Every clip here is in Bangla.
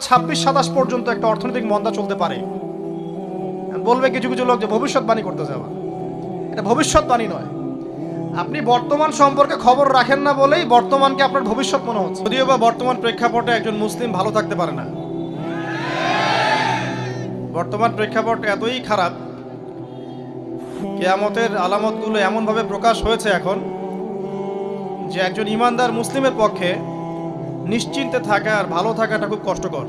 26-27 পর্যন্ত একটা অর্থনৈতিক মন্দা চলতে পারে। বলবে কিছু কিছু লোক যে ভবিষ্যৎবাণী করতে যাওয়া, এটা ভবিষ্যৎবাণী নয়। আপনি বর্তমান সম্পর্কে খবর রাখেন না বলেই বর্তমানকে আপনার ভবিষ্যৎ মনে হচ্ছে। যদিও বা বর্তমান প্রেক্ষাপটে একজন মুসলিম ভালো থাকতে পারে না। বর্তমান প্রেক্ষাপট এতই খারাপ, কিয়ামতের আলামতগুলো এমনভাবে প্রকাশ হয়েছে এখন যে একজন ইমানদার মুসলিমের পক্ষে নিশ্চিন্তে থাকা আর ভালো থাকাটা খুব কষ্টকর।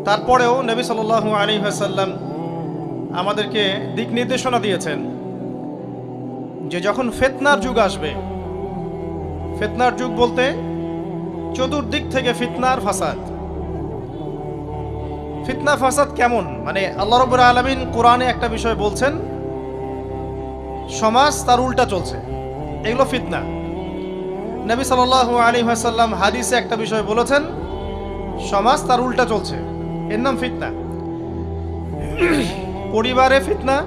তারপরেও নবী সাল্লাল্লাহু আলাইহি ওয়াসাল্লাম আমাদেরকে দিক নির্দেশনা দিয়েছেন যে যখন ফিতনার যুগ আসবে, ফিতনার যুগ বলতে চতুর্দিক থেকে ফিতনার ফাসাদ। ফিতনা ফাসাদ কেমন? মানে আল্লাহ রাব্বুল আলামিন কোরআনে একটা বিষয় বলছেন, সমাজ তার উল্টা চলছে, এগুলো ফিতনা। নবী সাল্লাল্লাহু আলাইহি ওয়াসাল্লাম হাদিসে একটা বিষয় বলেছেন, সমাজ তার উল্টা চলছে, এর নাম ফিতনা। পরিবারে ফিতনা,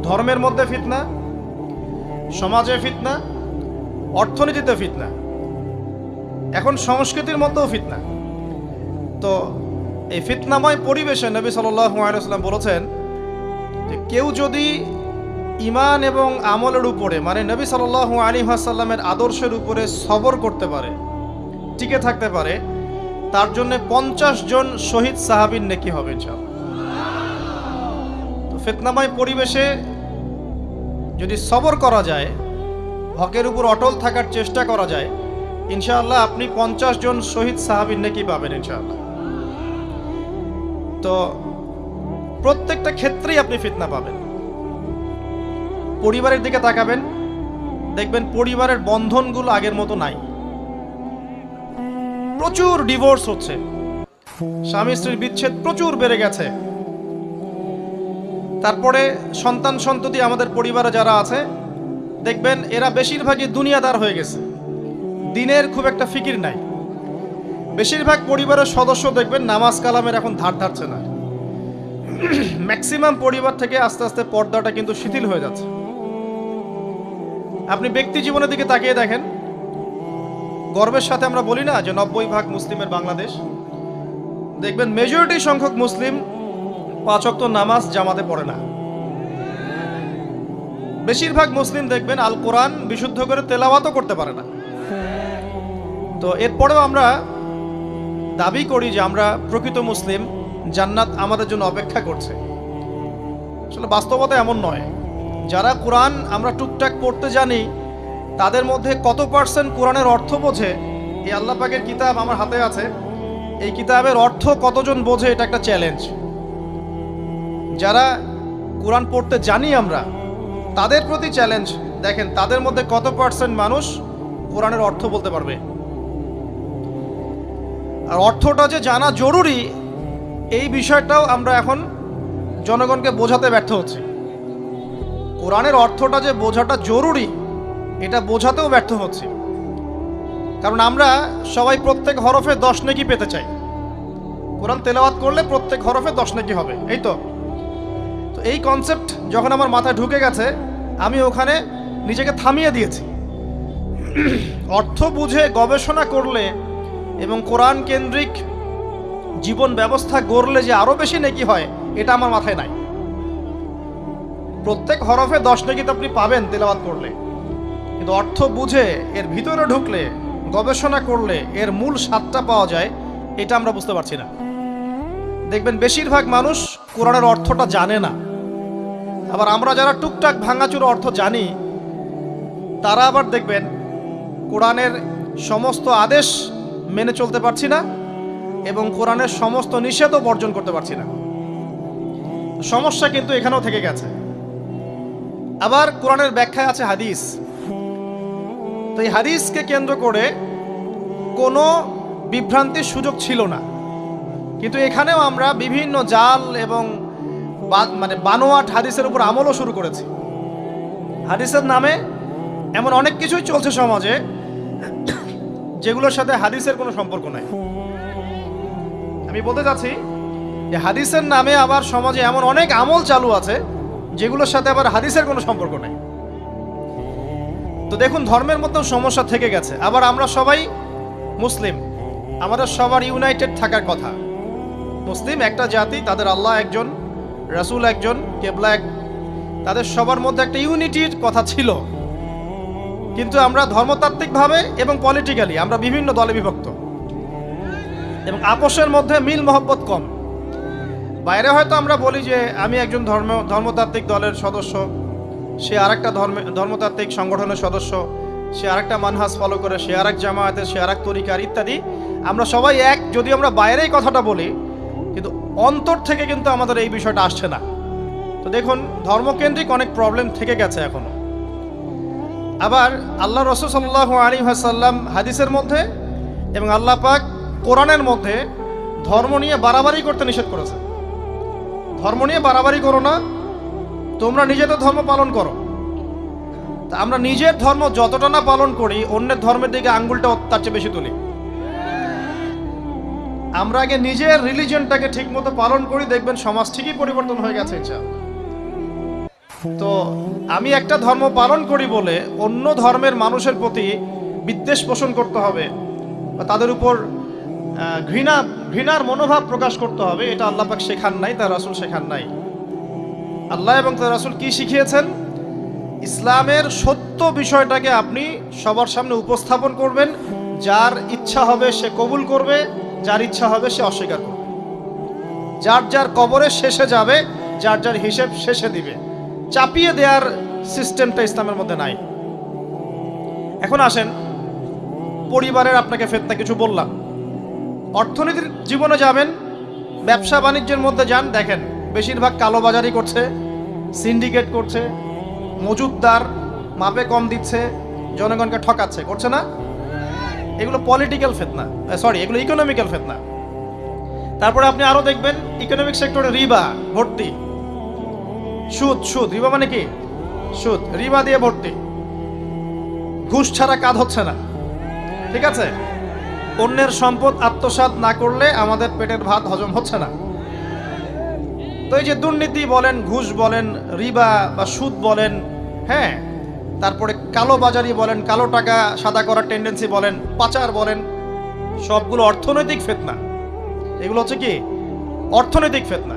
ধর্মের মধ্যে ফিতনা, সমাজে ফিতনা, অর্থনীতিতে ফিতনা, এখন সংস্কৃতির মধ্যেও ফিতনা। তো এই ফিতনাময় পরিবেশে নবী সাল্লাল্লাহু আলাইহি ওয়াসাল্লাম বলেছেন যে কেউ যদি ঈমান এবং আমলের উপরে, মানে নবী সাল্লাল্লাহু আলাইহি ওয়াসাল্লামের আদর্শের উপরে সবর করতে পারে, টিকে থাকতে পারে, তার জন্য 50 জন শহীদ সাহাবীর নেকি হবে ইনশাআল্লাহ। তো ফিতনাময় পরিবেশে যদি সবর করা যায়, হকের উপর অটল থাকার চেষ্টা করা যায়, ইনশাআল্লাহ আপনি 50 জন শহীদ সাহাবীর নেকি পাবেন ইনশাআল্লাহ। তো প্রত্যেকটা ক্ষেত্রেই আপনি ফিতনা পাবেন। পরিবারের দিকে তাকাবেন, দেখবেন পরিবারের বন্ধনগুলো আগের মতো নাই, প্রচুর ডিভোর্স হচ্ছে, স্বামী স্ত্রীর বিচ্ছেদ প্রচুর বেড়ে গেছে। তারপরে সন্তান সন্ততি আমাদের পরিবারে যারা আছে, দেখবেন এরা বেশিরভাগই দুনিয়াদার হয়ে গেছে, দিনের খুব একটা ফিকির নাই। বেশিরভাগ পরিবারের সদস্য দেখবেন নামাজ কালামের এখন ধার ধারছে না। ম্যাক্সিমাম পরিবার থেকে আস্তে আস্তে পর্দাটা কিন্তু শিথিল হয়ে যাচ্ছে। আপনি ব্যক্তি জীবনের দিকে তাকিয়ে দেখেন, গর্বের সাথে আমরা বলি না যে 90% মুসলিমের বাংলাদেশ, দেখবেন মেজরিটি সংখ্যক মুসলিম 5 ওয়াক্ত নামাজ জামাতে পড়ে না। বেশিরভাগ মুসলিম দেখবেন আল কোরআন বিশুদ্ধ করে তেলাওয়াতও করতে পারে না। তো এরপরেও আমরা দাবি করি যে আমরা প্রকৃত মুসলিম, জান্নাত আমাদের জন্য অপেক্ষা করছে। আসলে বাস্তবতা এমন নয়। যারা কোরআন আমরা টুকটাক পড়তে জানি, তাদের মধ্যে কত পার্সেন্ট কোরআনের অর্থ বোঝে? এই আল্লাহ পাকের কিতাব আমার হাতে আছে, এই কিতাবের অর্থ কতজন বোঝে? এটা একটা চ্যালেঞ্জ। যারা কোরআন পড়তে জানি আমরা, তাদের প্রতি চ্যালেঞ্জ, দেখেন তাদের মধ্যে কত পার্সেন্ট মানুষ কোরআনের অর্থ বলতে পারবে। আর অর্থটা যে জানা জরুরি, এই বিষয়টাও আমরা এখন জনগণকে বোঝাতে ব্যর্থ হচ্ছি। কোরআনের অর্থটা যে বোঝাটা জরুরি, এটা বোঝাতেও ব্যর্থ হচ্ছি। কারণ আমরা সবাই প্রত্যেক হরফে 10 নেকি পেতে চাই। কোরআন তেলাওয়াত করলে প্রত্যেক হরফে 10 নেকি হবে, এই তো। তো এই কনসেপ্ট যখন আমার মাথায় ঢুকে গেছে, আমি ওখানে নিজেকে থামিয়ে দিয়েছি। অর্থ বুঝে গবেষণা করলে এবং কোরআন কেন্দ্রিক জীবন ব্যবস্থা গড়লে যে আরো বেশি নেকি হয়, এটা আমার মাথায় নাই। প্রত্যেক হরফে 10 নেকি তো আপনি পাবেন তেলাওয়াত করলে, কিন্তু অর্থ বুঝে এর ভিতরে ঢুকলে, গবেষণা করলে এর মূল স্বাদটা পাওয়া যায়, এটা আমরা বুঝতে পারছি না। দেখবেন বেশিরভাগ মানুষ কোরআনের অর্থটা জানে না। আবার আমরা যারা টুকটাক ভাঙাচুরো অর্থ জানি, তারা আবার দেখবেন কোরআনের সমস্ত আদেশ মেনে চলতে পারছি না এবং কোরআনের সমস্ত নিষেধও বর্জন করতে পারছি না। সমস্যা কিন্তু এখানেও থেকে গেছে। আবার কোরআনের ব্যাখ্যায় আছে হাদিস। তো এই হাদিসকে কেন্দ্র করে কোনো বিভ্রান্তির সুযোগ ছিল না, কিন্তু এখানেও আমরা বিভিন্ন জাল এবং মানে বানোয়াট হাদিসের উপর আমলও শুরু করেছি। হাদিসের নামে এমন অনেক কিছুই চলছে সমাজে, যেগুলোর সাথে হাদিসের কোনো সম্পর্ক নাই। আমি বলতে চাচ্ছি যে হাদিসের নামে আবার সমাজে এমন অনেক আমল চালু আছে, যেগুলোর সাথে আবার হাদিসের কোনো সম্পর্ক নেই। তো দেখুন, ধর্মের মধ্যেও সমস্যা থেকে গেছে। আবার আমরা সবাই মুসলিম, আমাদের সবার ইউনাইটেড থাকার কথা। মুসলিম একটা জাতি, তাদের আল্লাহ একজন, রাসূল একজন, কেবলা এক, তাদের সবার মধ্যে একটা ইউনিটির কথা ছিল। কিন্তু আমরা ধর্মতাত্ত্বিকভাবে এবং পলিটিক্যালি আমরা বিভিন্ন দলে বিভক্ত এবং আপোষের মধ্যে মিল মহব্বত কম। বাইরে হয়তো আমরা বলি যে আমি একজন ধর্মতাত্ত্বিক দলের সদস্য, সে আরেকটা ধর্মতাত্ত্বিক সংগঠনের সদস্য, সে আরেকটা মানহাজ ফলো করে, সে আরেক জামায়াতের, সে আরেক তরিকার ইত্যাদি। আমরা সবাই এক, যদি আমরা বাইরেই কথাটা বলি, কিন্তু অন্তর থেকে কিন্তু আমাদের এই বিষয়টা আসছে না। তো দেখুন, ধর্মকেন্দ্রিক অনেক প্রবলেম থেকে গেছে এখনো। আবার আল্লাহ রাসূল সাল্লাল্লাহু আলাইহি ওয়াসাল্লাম হাদিসের মধ্যে এবং আল্লাহ পাক কোরআনের মধ্যে ধর্ম নিয়ে বাড়াবাড়ি করতে নিষেধ করেছে। ধর্ম নিয়ে বাড়াবাড়ি করো না, তোমরা নিজেদের ধর্ম পালন করো। তা আমরা নিজের ধর্ম যতটা না পালন করি, অন্যের ধর্মের দিকে আঙ্গুলটা তার চেয়ে বেশি তুলি। আমরা আগে নিজের রিলিজিয়নটাকে ঠিক মতো পালন করি, দেখবেন সমাজ ঠিকই পরিবর্তন হয়ে গেছে ইনশাআল্লাহ। তো আমি একটা ধর্ম পালন করি বলে অন্য ধর্মের মানুষের প্রতি বিদ্বেষ পোষণ করতে হবে বা তাদের উপর ঘৃণার মনোভাব প্রকাশ করতে হবে, এটা আল্লাহ পাক শেখান নাই, তার রাসূল শেখান নাই। আল্লাহ এবং তার রাসূল কি শিখিয়েছেন? ইসলামের সত্য বিষয়টাকে আপনি সবার সামনে উপস্থাপন করবেন, যার ইচ্ছা হবে সে কবুল করবে, যার ইচ্ছা হবে সে অস্বীকার করবে। যার যার কবরে শেষে যাবে, যার যার হিসেব শেষে দিবে। চাপিয়ে দেওয়ার সিস্টেমটা ইসলামের মধ্যে নাই। এখন আসেন, পরিবারের আপনাকে ফিতনা কিছু বললাম। অর্থনীতির জীবনে যাবেন, ব্যবসা বাণিজ্যের মধ্যে যান, দেখেন বেশিরভাগ কালোবাজারি করছে, সিন্ডিকেট করছে, মজুতদার মাপে কম দিচ্ছে, জনগণকে ঠকাচ্ছে, করছে না? এগুলো পলিটিক্যাল ফিতনা, এগুলো ইকোনমিক্যাল ফিতনা। তারপরে আপনি আরো দেখবেন ইকোনমিক সেক্টরে রিবা ভর্তি, সুদ। রিবা মানে কি? সুদ, রিবা দিয়ে ভর্তি। ঘুষ ছাড়া কাজ হচ্ছে না, ঠিক আছে? অন্যের সম্পদ আত্মসাৎ না করলে আমাদের পেটের ভাত হজম হচ্ছে না। তো এই যে দুর্নীতি বলেন, ঘুষ বলেন, রিবা বা সুদ বলেন, হ্যাঁ, তারপরে কালো বাজারি বলেন, কালো টাকা সাদা করার টেন্ডেন্সি বলেন, পাচার বলেন, সবগুলো অর্থনৈতিক ফিতনা। এগুলো হচ্ছে কি? অর্থনৈতিক ফিতনা।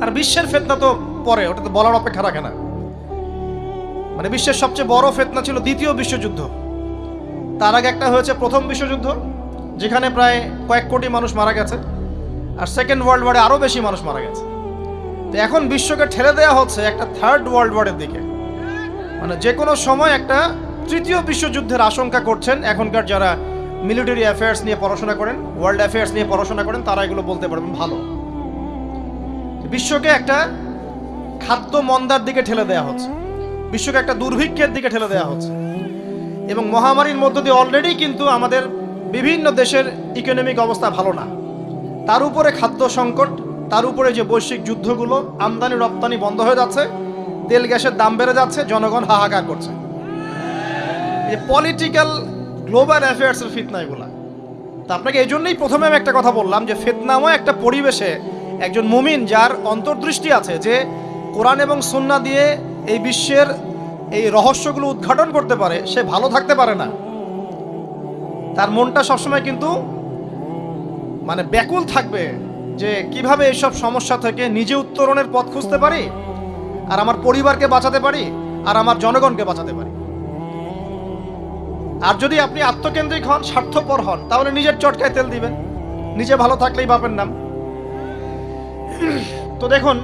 আর বিশ্বের ফিতনা তো পরে, ওটা তো বলার অপেক্ষা রাখে না। মানে বিশ্বের সবচেয়ে বড় ফিতনা ছিল দ্বিতীয় বিশ্বযুদ্ধ। তার আগে একটা হয়েছে প্রথম বিশ্বযুদ্ধ, যেখানে প্রায় কয়েক কোটি মানুষ মারা গেছে, আর সেকেন্ড ওয়ার্ল্ড ওয়ারে আরো বেশি মানুষ মারা গেছে। তো এখন বিশ্বকে ঠেলে দেওয়া হচ্ছে একটা থার্ড ওয়ার্ল্ড ওয়ারের দিকে। মানে যে কোনো সময় একটা তৃতীয় বিশ্বযুদ্ধের আশঙ্কা করছেন এখনকার যারা মিলিটারি অ্যাফেয়ার্স নিয়ে পড়াশোনা করেন, ওয়ার্ল্ড অ্যাফেয়ার্স নিয়ে পড়াশোনা করেন, তারা এগুলো বলতে পারবেন ভালো। বিশ্বকে একটা খাদ্য মন্দার দিকে ঠেলে দেওয়া হচ্ছে, বিশ্বকে একটা দুর্ভিক্ষের দিকে ঠেলে দেওয়া হচ্ছে। এবং মহামারীর মধ্য দিয়ে অলরেডি কিন্তু আমাদের বিভিন্ন দেশের ইকোনমিক অবস্থা ভালো না, তার উপরে খাদ্য সংকট, তার উপরে যে বৈশ্বিক যুদ্ধগুলো, আমদানি রপ্তানি বন্ধ হয়ে যাচ্ছে, তেল গ্যাসের দাম বেড়ে যাচ্ছে, জনগণ হাহাকার করছে। এই পলিটিক্যাল গ্লোবাল অ্যাফেয়ার্সের ফিতনা এগুলা। তা আপনাকে এই জন্যই প্রথমে আমি একটা কথা বললাম যে ফিতনাময় একটা পরিবেশে একজন মুমিন যার অন্তর্দৃষ্টি আছে, যে কোরআন এবং সুন্নাহ দিয়ে এই বিশ্বের এই রহস্যগুলো উদ্ঘাটন করতে পারে, সে ভালো থাকতে পারে না। তার মনটা সবসময় কিন্তু মানে ব্যাকুল থাকবে যে কিভাবে এইসব সমস্যা থেকে নিজে উত্তরণের পথ খুঁজতে পারি, আর আমার পরিবারকে বাঁচাতে পারি, আর আমার জনগণকে বাঁচাতে পারি। আর যদি আপনি আত্মকেন্দ্রিক হন, স্বার্থপর হন, তাহলে নিজের চটকায় তেল দিবেন, নিজে ভালো থাকলেই বাপের নাম। তো দেখুন,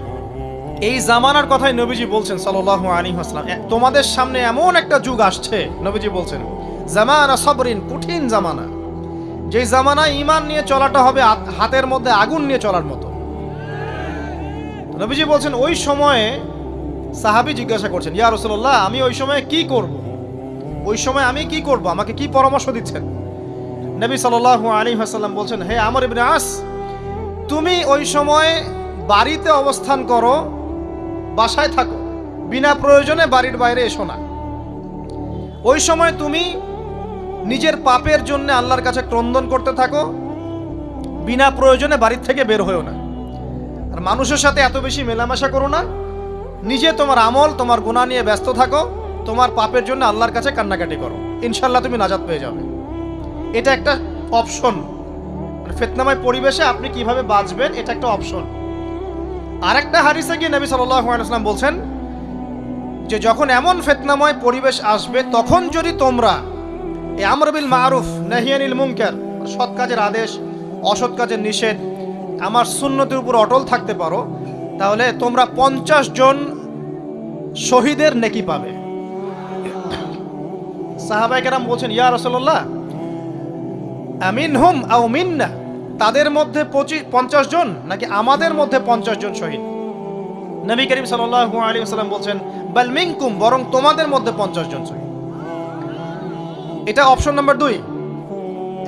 এই জামানার কথাই নবীজি বলছেন সাল্লাল্লাহু আলাইহি ওয়াসাল্লাম, তোমাদের সামনে এমন একটা যুগ আসছে, নবীজি বলছেন জামানা সবরিন, কঠিন জামানা, যে জামানায় ঈমান নিয়ে চলাটা হবে হাতের মধ্যে আগুন নিয়ে চলার মতো। নবীজি বলছেন ওই সময়ে সাহাবী জিজ্ঞাসা করছেন, ইয়া রাসূলুল্লাহ, আমি ওই সময়ে কি করব? ওই সময় আমি কি করব? আমাকে কি পরামর্শ দিচ্ছেন? নবী সাল্লাল্লাহু আলাইহি ওয়াসাল্লাম বলছেন, হে আমর ইবনে আস, তুমি ওই সময় বাড়িতে অবস্থান করো, বাসায় থাকো, বিনা প্রয়োজনে বাড়ির বাইরে এসো না। ওই সময় তুমি নিজের পাপের জন্য আল্লাহর কাছে ক্রন্দন করতে থাকো, বিনা প্রয়োজনে বাড়ির থেকে বের হয়েও না। আর মানুষের সাথে এত বেশি মেলামেশা করো না, নিজে তোমার আমল, তোমার গুনাহ নিয়ে ব্যস্ত থাকো, তোমার পাপের জন্য আল্লাহর কাছে কান্নাকাটি করো, ইনশাআল্লাহ তুমি নাজাত পেয়ে যাবে। এটা একটা অপশন, ফিতনাময় পরিবেশে আপনি কিভাবে বাঁচবেন এটা একটা অপশন। আরেকটা হাদিসে গিয়ে নবী সাল্লাল্লাহু আলাইহি ওয়াসাল্লাম বলছেন যে যখন এমন ফিতনাময় পরিবেশ আসবে তখন যদি তোমরা এই আমর বিল মারুফ নাহি আনিল মুনকার, সৎ কাজের আদেশ অসৎ কাজের নিষেধ, আমার সুন্নতের উপর অটল থাকতে পারো, তাহলে তোমরা 50 জন শহীদের নেকি পাবে। সাহাবায়ে কেরাম বলছেন, ইয়া রাসূলুল্লাহ আমিনহুম আও মিন্না, তাদের মধ্যে 50 জন নাকি আমাদের মধ্যে 50 জন শহীদ? নবী করিম সাল্লাল্লাহু আলাইহি ওয়াসাল্লাম বলছেন, বাল মিনকুম, বরং তোমাদের মধ্যে 50 জন শহীদ। এটা অপশন নাম্বার 2।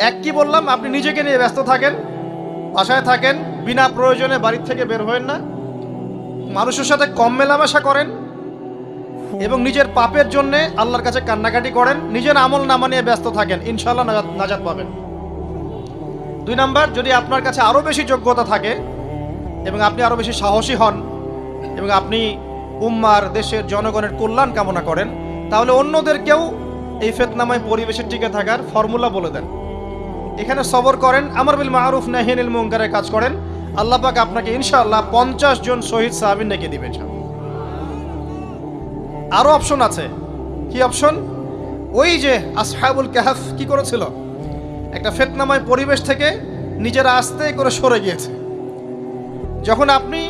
এক কি বললাম, আপনি নিজেকে নিয়ে ব্যস্ত থাকেন, বাসায় থাকেন, বিনা প্রয়োজনে বাড়ি থেকে বের হবেন না, মানুষের সাথে কম মেলামেশা করেন এবং নিজের পাপের জন্য আল্লাহর কাছে কান্নাকাটি করেন, নিজের আমল নামা নিয়ে ব্যস্ত থাকেন, ইনশাআল্লাহ নাজাত পাবেন। 2 নাম্বার, যদি আপনার কাছে আরো বেশি যোগ্যতা থাকে এবং আপনি আরো বেশি সাহসী হন এবং আপনি উম্মার দেশের জনগণের কল্যাণ কামনা করেন, তাহলে অন্যদেরকেও এই ফিতনাময় পরিবেশে টিকে থাকার ফর্মুলা বলে দেন। এখানে সবর করেন, আমর বিল মারুফ নাহি আনিল মুনকারের কাজ করেন, আল্লাহ পাক আপনাকে ইনশাআল্লাহ 50 জন শহীদ সাহাবী নেকি দিবেন। আরো অপশন আছে। কি অপশন? ওই যে আসহাবুল কাহফ কি করেছিল, একটা ফিতনাময় পরিবেশ থেকে নিজেরা আস্তে করে সরে গিয়েছে। যখন আপনি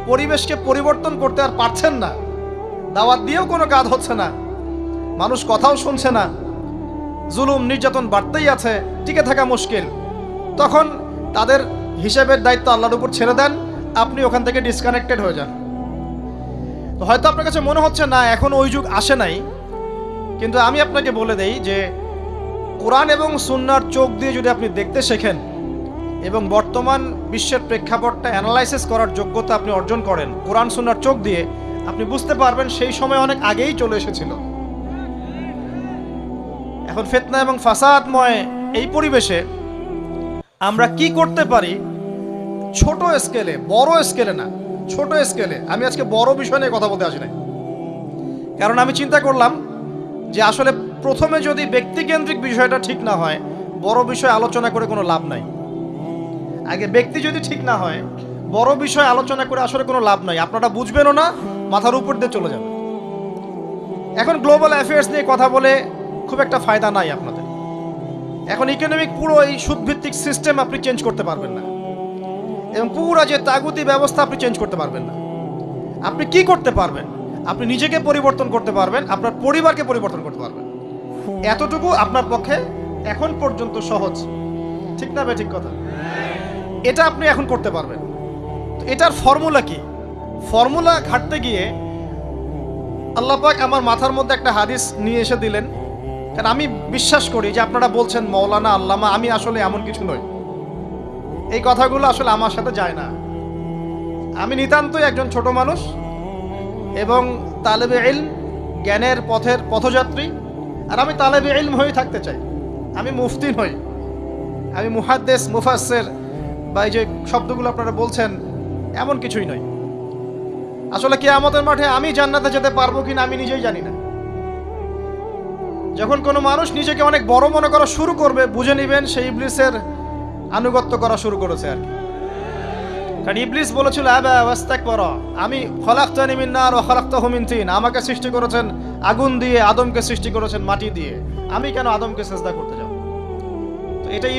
পরিবেশকে পরিবর্তন করতে আর পারছেন না, দাওয়াত দিয়েও কোনো কাজ হচ্ছে না, মানুষ কথাও শুনছে না, জুলুম নির্যাতন বাড়তেই আছে, টিকে থাকা মুশকিল, তখন তাদের হিসেবের দায়িত্ব আল্লাহর উপর ছেড়ে দেন, আপনি ওখান থেকে ডিসকানেক্টেড হয়ে যান। তো হয়তো আপনার কাছে মনে হচ্ছে না এখন ওই যুগ আসে নাই, কিন্তু আমি আপনাকে বলে দেই যে কোরআন এবং সুন্নাহর চোখ দিয়ে যদি আপনি দেখতে শেখেন এবং বর্তমান বিশ্বের প্রেক্ষাপটটা অ্যানালাইসিস করার যোগ্যতা আপনি অর্জন করেন কোরআন সুন্নাহর চোখ দিয়ে, আপনি বুঝতে পারবেন সেই সময় অনেক আগেই চলে এসেছিল। এখন ফিতনা এবং ফাসাদময় এই পরিবেশে আমরা কি করতে পারি, ছোট স্কেলে, বড় স্কেলে না, ছোট স্কেলে। আমি আজকে বড় বিষয় নিয়ে কথা বলতে আসি নাই, কারণ আমি চিন্তা করলাম যে আসলে প্রথমে যদি ব্যক্তিকেন্দ্রিক বিষয়টা ঠিক না হয়, বড় বিষয় আলোচনা করে কোনো লাভ নাই। আগে ব্যক্তি যদি ঠিক না হয়, বড় বিষয় আলোচনা করে আসলে কোনো লাভ নাই, আপনারা বুঝবেনও না, মাথার উপর দিয়ে চলে যাবে। এখন গ্লোবাল অ্যাফেয়ার্স নিয়ে কথা বলে খুব একটা ফায়দা নাই আপনাদের। এখন ইকোনমিক পুরো এই সুদভিত্তিক সিস্টেম আপনি চেঞ্জ করতে পারবেন না, এবং পুরো যে তাগুতি ব্যবস্থা আপনি চেঞ্জ করতে পারবেন না। আপনি কি করতে পারবেন? আপনি নিজেকে পরিবর্তন করতে পারবেন, আপনার পরিবারকে পরিবর্তন করতে পারবেন। এতটুকু আপনার পক্ষে এখন পর্যন্ত সহজ, ঠিক না ভাই? ঠিক কথা। এটা আপনি এখন করতে পারবেন। তো এটার ফর্মুলা কি? ফর্মুলা ঘাটতে গিয়ে আল্লাহ পাক আমার মাথার মধ্যে একটা হাদিস নিয়ে এসে দিলেন, কারণ আমি বিশ্বাস করি যে আপনারা বলছেন মৌলানা আল্লামা, আমি আসলে এমন কিছু নই, এই কথাগুলো আসলে আমার সাথে যায় না। আমি নিতান্তই একজন ছোট মানুষ এবং তালেবে ইলম, জ্ঞানের পথের পথযাত্রী, আর আমি তালেবে ইলম হয়ে থাকতে চাই। আমি মুফতি নই, আমি মুহাদ্দিস, মুফাসসির বা এই যে শব্দগুলো আপনারা বলছেন, এমন কিছুই নয়। আসলে কিয়ামতের মাঠে আমি জান্নাতে যেতে পারবো কিনা আমি নিজেই জানি না। যখন কোনো মানুষ নিজেকে অনেক বড় মনে করা শুরু করবে, বুঝে নেবেন সেই ইবলিসের আনুগত্য করা শুরু করেছে আর কি। কারণ ইবলিস বলেছিল আবা ওয়াস্তাকবারা, আমি খলাকতানি মিন নার ওয়া খলাকতাহু মিন তিন, আমাকে সৃষ্টি করেছেন আগুন দিয়ে, আদমকে সৃষ্টি করেছেন মাটি দিয়ে, আমি কেন আদমকে সিজদা করতে যাব? তো এটাই